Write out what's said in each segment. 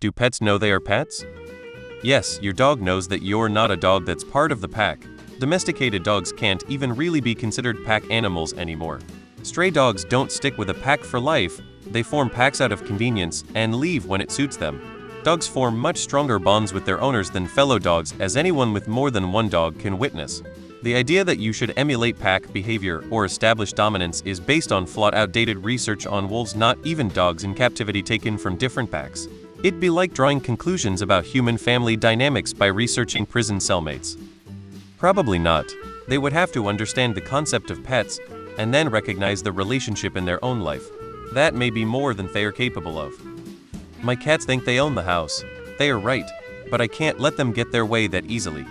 Do pets know they are pets? Yes, your dog knows that you're not a dog that's part of the pack. Domesticated dogs can't even really be considered pack animals anymore. Stray dogs don't stick with a pack for life, they form packs out of convenience and leave when it suits them. Dogs form much stronger bonds with their owners than fellow dogs, as anyone with more than one dog can witness. The idea that you should emulate pack behavior or establish dominance is based on flawed, outdated research on wolves, not even dogs in captivity taken from different packs. It'd be like drawing conclusions about human family dynamics by researching prison cellmates. Probably not. They would have to understand the concept of pets and then recognize the relationship in their own life. That may be more than they are capable of. My cats think they own the house. They are right, but I can't let them get their way that easily.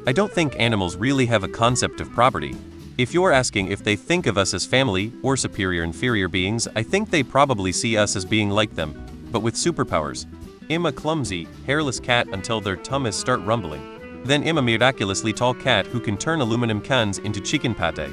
I don't think animals really have a concept of property. If you're asking if they think of us as family or superior-inferior beings, I think they probably see us as being like them, but with superpowers. I'm a clumsy, hairless cat until their tummies start rumbling. Then I'm a miraculously tall cat who can turn aluminum cans into chicken pate.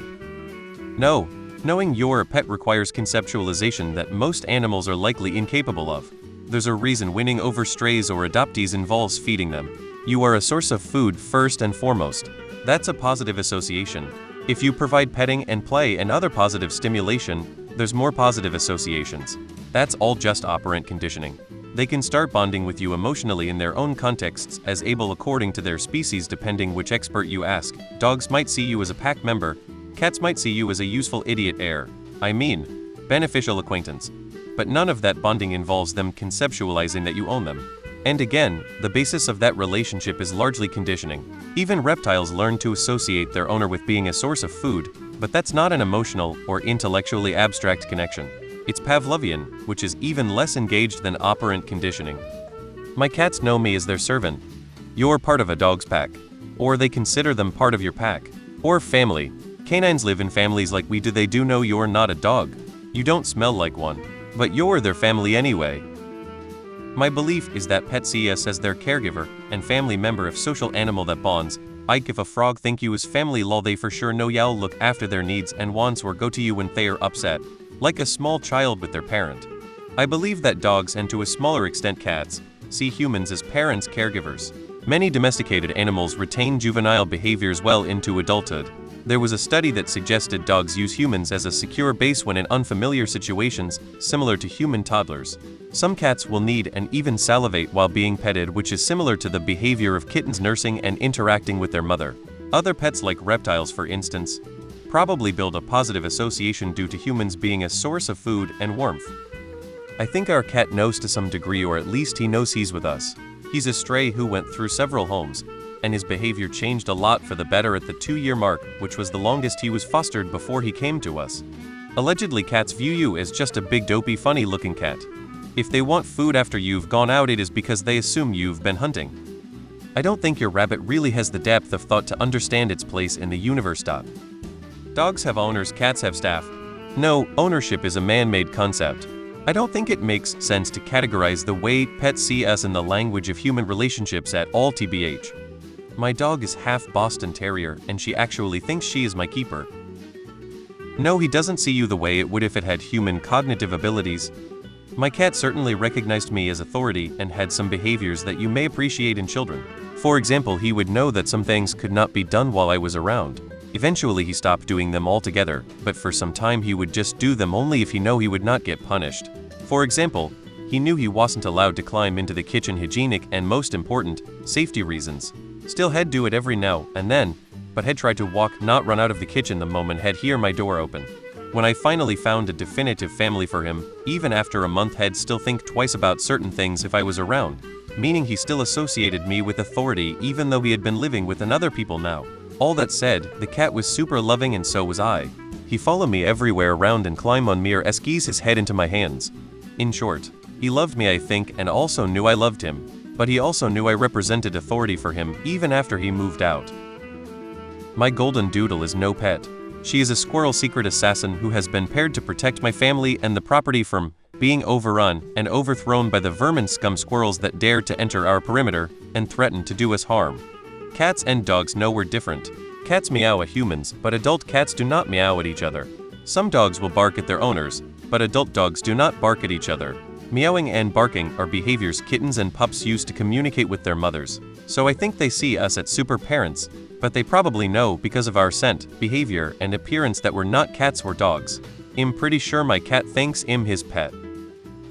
No, knowing you're a pet requires conceptualization that most animals are likely incapable of. There's a reason winning over strays or adoptees involves feeding them. You are a source of food first and foremost. That's a positive association. If you provide petting and play and other positive stimulation, there's more positive associations. That's all just operant conditioning. They can start bonding with you emotionally in their own contexts, as able according to their species depending which expert you ask. Dogs might see you as a pack member, cats might see you as a useful idiot heir. I mean, beneficial acquaintance. But none of that bonding involves them conceptualizing that you own them. And again, the basis of that relationship is largely conditioning. Even reptiles learn to associate their owner with being a source of food, but that's not an emotional or intellectually abstract connection. It's Pavlovian, which is even less engaged than operant conditioning. My cats know me as their servant. You're part of a dog's pack. Or they consider them part of your pack. Or family. Canines live in families like we do. They do know you're not a dog. You don't smell like one. But you're their family anyway. My belief is that pets see us as their caregiver and family member, of social animal that bonds. Like if a frog think you as family, lol, they for sure know you'll look after their needs and wants or go to you when they are upset, like a small child with their parent. I believe that dogs, and to a smaller extent cats, see humans as parents, caregivers. Many domesticated animals retain juvenile behaviors well into adulthood. There was a study that suggested dogs use humans as a secure base when in unfamiliar situations, similar to human toddlers. Some cats will knead and even salivate while being petted, which is similar to the behavior of kittens nursing and interacting with their mother. Other pets, like reptiles for instance, probably build a positive association due to humans being a source of food and warmth. I think our cat knows to some degree, or at least he knows he's with us. He's a stray who went through several homes, and his behavior changed a lot for the better at the 2-year mark, which was the longest he was fostered before he came to us. Allegedly, cats view you as just a big dopey funny looking cat. If they want food after you've gone out, it is because they assume you've been hunting. I don't think your rabbit really has the depth of thought to understand its place in the universe. Dogs have owners, cats have staff. No, ownership is a man-made concept. I don't think it makes sense to categorize the way pets see us in the language of human relationships at all, tbh. My dog is half Boston Terrier, and she actually thinks she is my keeper. No, he doesn't see you the way it would if it had human cognitive abilities. My cat certainly recognized me as authority and had some behaviors that you may appreciate in children. For example, he would know that some things could not be done while I was around. Eventually he stopped doing them altogether, but for some time he would just do them only if he knew he would not get punished. For example, he knew he wasn't allowed to climb into the kitchen, hygienic and most important, safety reasons. Still he'd do it every now and then, but had tried to walk, not run out of the kitchen the moment he'd hear my door open. When I finally found a definitive family for him, even after a month he'd still think twice about certain things if I was around, meaning he still associated me with authority even though he had been living with another people now. All that said, the cat was super loving and so was I. He followed me everywhere around and climbed on me or squeeze his head into my hands. In short, he loved me, I think, and also knew I loved him, but he also knew I represented authority for him even after he moved out. My golden doodle is no pet. She is a squirrel secret assassin who has been paired to protect my family and the property from being overrun and overthrown by the vermin scum squirrels that dare to enter our perimeter and threaten to do us harm. Cats and dogs know we're different. Cats meow at humans, but adult cats do not meow at each other. Some dogs will bark at their owners, but adult dogs do not bark at each other. Meowing and barking are behaviors kittens and pups use to communicate with their mothers. So I think they see us as super parents, but they probably know because of our scent, behavior, and appearance that we're not cats or dogs. I'm pretty sure my cat thinks I'm his pet.